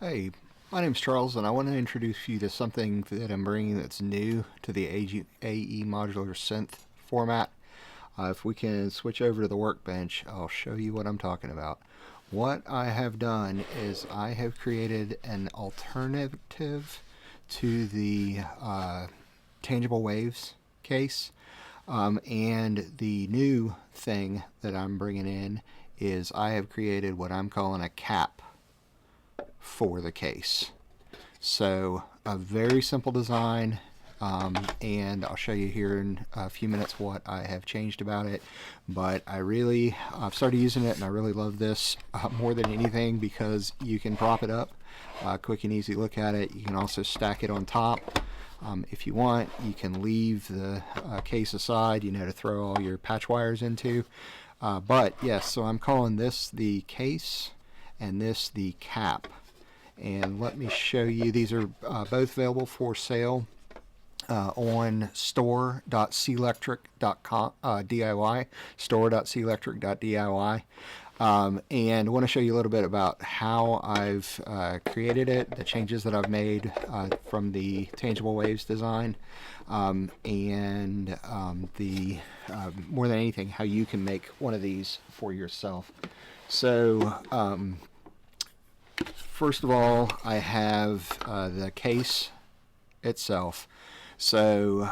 Hey, my name's Charles, and I want to introduce you to something that I'm bringing that's new to the AE Modular synth format. If we can switch over to the workbench, I'll show you what I'm talking about. What I have done is I have created an alternative to the tangible waves case, and the new thing that I'm bringing in is I have created what I'm calling a cap for the case. So a very simple design, and I'll show you here in a few minutes what I have changed about it. But I've started using it, and I really love this more than anything because you can prop it up, quick and easy look at it. You can also stack it on top. If you want, you can leave the case aside, to throw all your patch wires into. But yes, so I'm calling this the case and this the cap. And let me show you, these are both available for sale on store.clectric.diy, store.clectric.diy. And I want to show you a little bit about how I've created it, the changes that I've made from the tangible waves design, and more than anything, how you can make one of these for yourself. So first of all, I have the case itself. So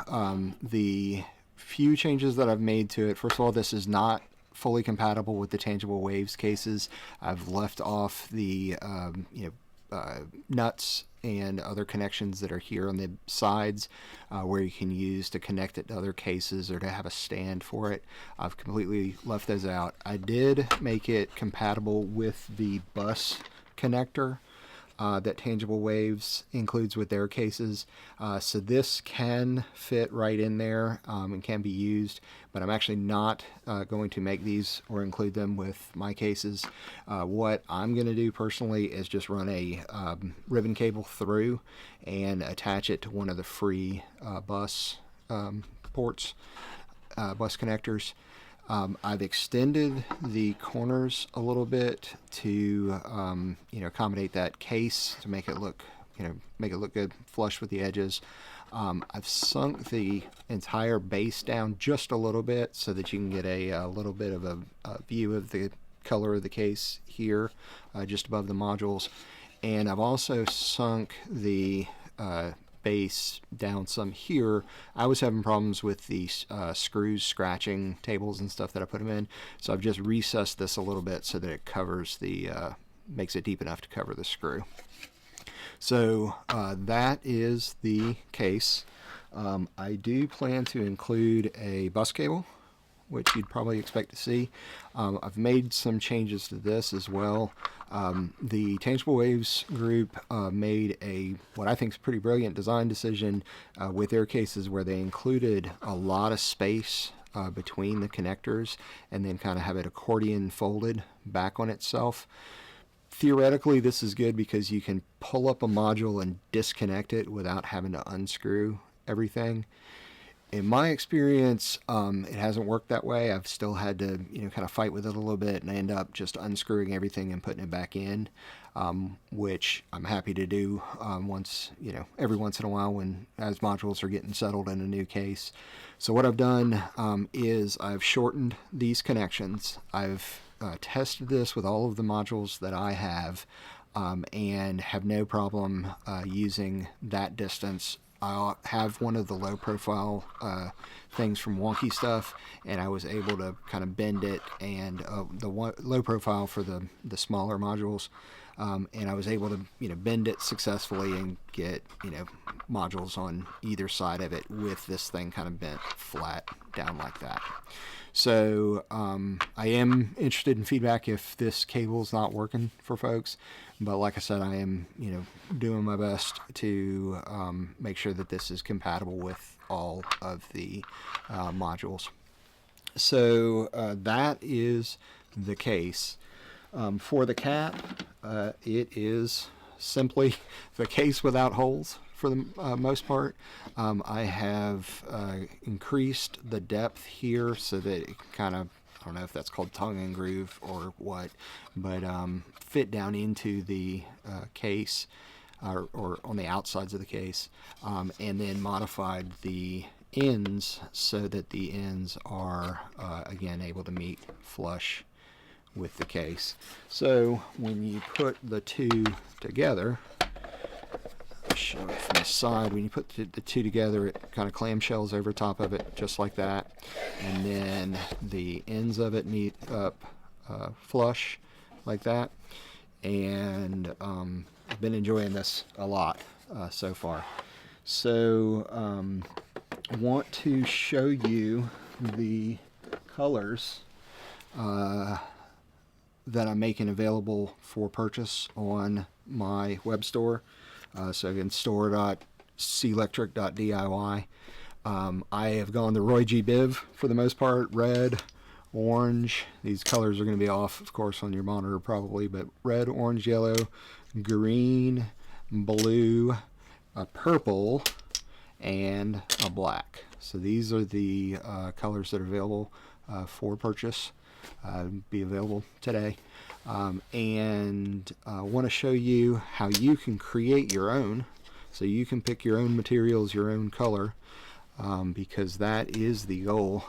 the few changes that I've made to it, first of all, this is not fully compatible with the tangible waves cases. I've left off the nuts and other connections that are here on the sides where you can use to connect it to other cases or to have a stand for it. I've completely left those out. I did make it compatible with the bus connector that Tangible Waves includes with their cases. So this can fit right in there and can be used, but I'm actually not going to make these or include them with my cases. What I'm going to do personally is just run a ribbon cable through and attach it to one of the free bus ports, bus connectors. I've extended the corners a little bit to accommodate that case to make it look good, flush with the edges. I've sunk the entire base down just a little bit so that you can get a little bit of a view of the color of the case here, just above the modules. And I've also sunk the base down some here. I was having problems with the screws scratching tables and stuff that I put them in, so I've just recessed this a little bit so that it covers makes it deep enough to cover the screw. So that is the case. I do plan to include a bus cable, which you'd probably expect to see. I've made some changes to this as well. The Tangible Waves group made what I think is a pretty brilliant design decision with their cases where they included a lot of space between the connectors and then kind of have it accordion folded back on itself. Theoretically, this is good because you can pull up a module and disconnect it without having to unscrew everything. In my experience, it hasn't worked that way. I've still had to, kind of fight with it a little bit, and I end up just unscrewing everything and putting it back in, which I'm happy to do every once in a while as modules are getting settled in a new case. So what I've done is I've shortened these connections. I've tested this with all of the modules that I have and have no problem using that distance. I have one of the low profile things from Wonky Stuff, and I was able to kind of bend it, and the low profile for the smaller modules, and I was able to bend it successfully and get modules on either side of it with this thing kind of bent flat down like that. So I am interested in feedback if this cable is not working for folks, but like I said, I am doing my best to make sure that this is compatible with all of the modules. So that is the case. For the cap, it is simply the case without holes for the most part. I have increased the depth here so that it kind of I don't know if that's called tongue and groove or what, but fit down into the case or on the outsides of the case, and then modified the ends so that the ends are again able to meet flush with the case. So when you put the two together, show it from the side, when you put the two together, it kind of clamshells over top of it just like that, and then the ends of it meet up flush like that. And I've been enjoying this a lot so far. So I want to show you the colors that I'm making available for purchase on my web store. So again, store.clectric.diy. I have gone the Roy G. Biv for the most part. Red, orange. These colors are going to be off, of course, on your monitor probably, but red, orange, yellow, green, blue, a purple, and a black. So these are the colors that are available for purchase. Be available today. And I want to show you how you can create your own. So you can pick your own materials, your own color, because that is the goal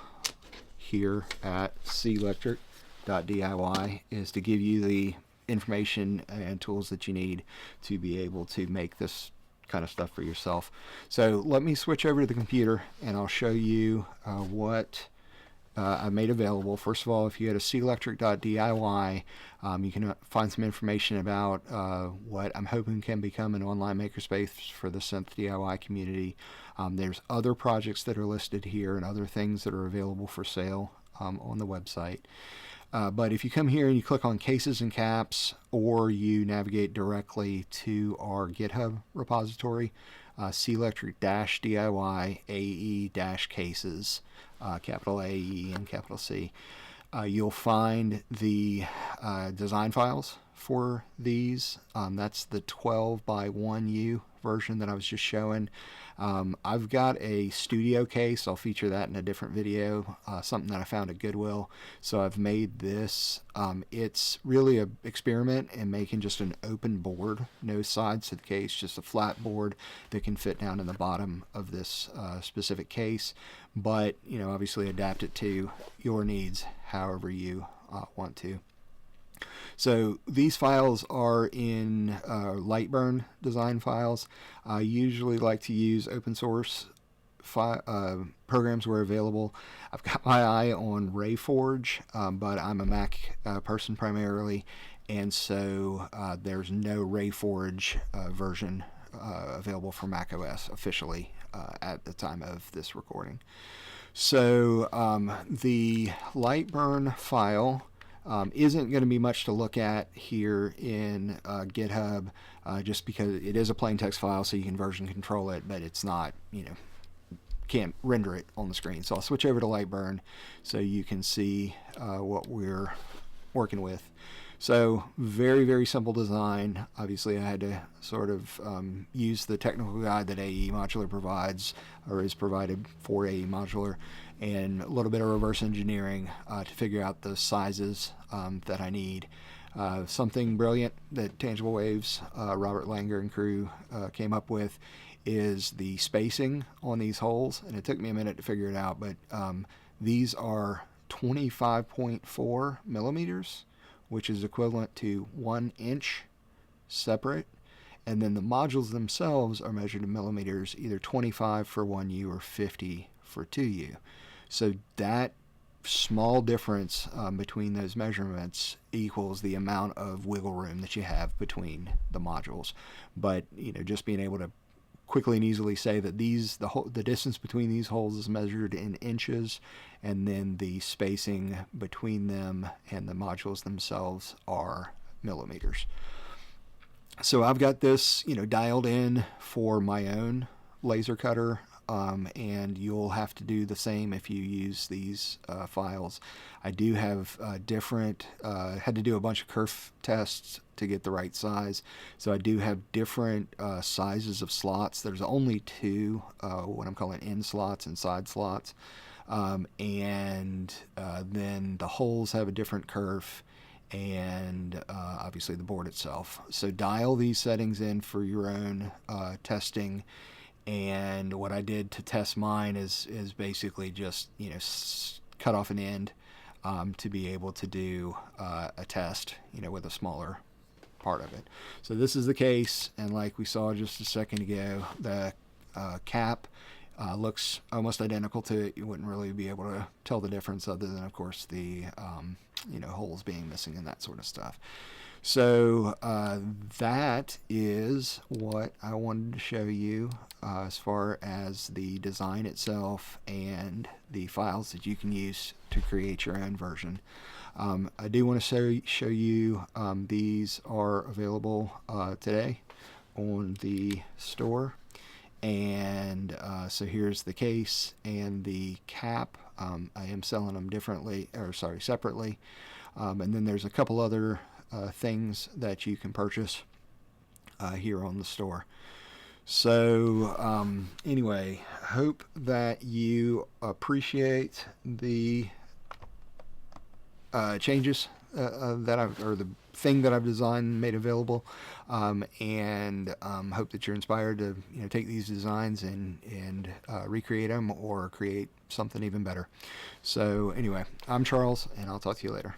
here at clectric.diy, is to give you the information and tools that you need to be able to make this kind of stuff for yourself. So let me switch over to the computer and I'll show you what I made available. First of all, if you go to clectric.diy, you can find some information about what I'm hoping can become an online makerspace for the synth DIY community. There's other projects that are listed here and other things that are available for sale on the website. But if you come here and you click on cases and caps, or you navigate directly to our GitHub repository, clectric-diy AE-cases, capital AE and capital C, you'll find the design files for these. That's the 12 by 1U version that I was just showing. I've got a studio case. I'll feature that in a different video, something that I found at Goodwill. So I've made this. It's really an experiment in making just an open board, no sides to the case, just a flat board that can fit down in the bottom of this specific case. But, you know, obviously adapt it to your needs however you want to. So these files are in Lightburn design files. I usually like to use open source programs where available. I've got my eye on RayForge, but I'm a Mac person primarily, and so there's no RayForge version available for Mac OS officially at the time of this recording. So the Lightburn file isn't going to be much to look at here in GitHub, just because it is a plain text file, so you can version control it, but it's not, you know, can't render it on the screen. So I'll switch over to Lightburn so you can see what we're working with. So very, very simple design. Obviously I had to sort of use the technical guide that AE Modular provides, or is provided for AE Modular, and a little bit of reverse engineering to figure out the sizes that I need. Something brilliant that Tangible Waves, Robert Langer and crew came up with is the spacing on these holes, and it took me a minute to figure it out, but these are 25.4 millimeters, which is equivalent to 1 inch separate, and then the modules themselves are measured in millimeters, either 25 for 1U or 50 for 2U. So that small difference between those measurements equals the amount of wiggle room that you have between the modules. But, you know, just being able to quickly and easily say that the distance between these holes is measured in inches, and then the spacing between them and the modules themselves are millimeters. So I've got this, you know, dialed in for my own laser cutter, and you'll have to do the same if you use these files. I do have had to do a bunch of kerf tests to get the right size, so I do have different sizes of slots. There's only two, what I'm calling in slots and side slots. and then the holes have a different kerf, and obviously the board itself. So dial these settings in for your own testing. And what I did to test mine is basically just cut off an end to be able to do a test with a smaller part of it. So this is the case, and like we saw just a second ago, the cap looks almost identical to it. You wouldn't really be able to tell the difference, other than of course the holes being missing and that sort of stuff. So that is what I wanted to show you as far as the design itself and the files that you can use to create your own version. I do want to show you these are available today on the store. And so here's the case and the cap. I am selling them separately. And then there's a couple other things that you can purchase here on the store. So anyway, hope that you appreciate the changes or the thing that I've designed and made available, and hope that you're inspired to take these designs and recreate them or create something even better. So anyway, I'm Charles, and I'll talk to you later.